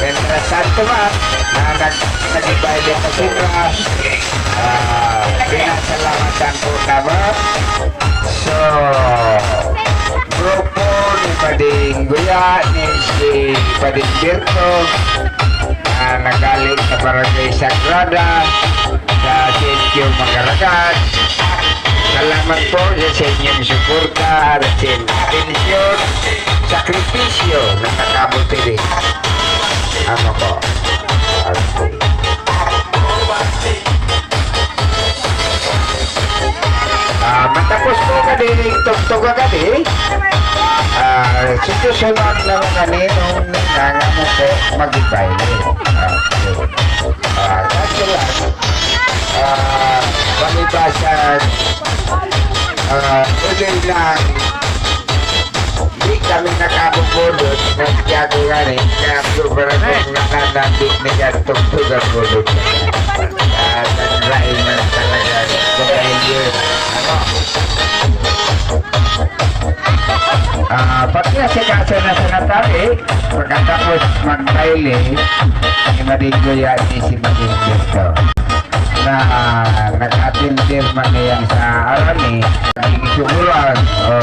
Mientras tanto ba, na nag-ibayle sa sila, pinasalamatan po naman. So, grupo ni Pading Guya, ni si Pading Birto, nagaling sa Barangay Sagrada, sa Sitio Magaragat. Salamat po sa inyong suporta, atensyon, sakripisyo na nakabuti din. Ano po? Matapos po ka din, tugtog ka din. Susunod naman kami nung nangamo po mag-ibay na yun. Kasi lang, pamibasan, ulit lang, di kami nakabubulot, nagyago nga rin, kaya sobrang nananabik na yan, tugtog ang bulot. Naglain na talaga, dahil yun, pagkasikaso na sa natari, pagkatapos mag-baile, si Madingoya at si Madingoya na nag-atindir man yan sa arami, naging sumulan o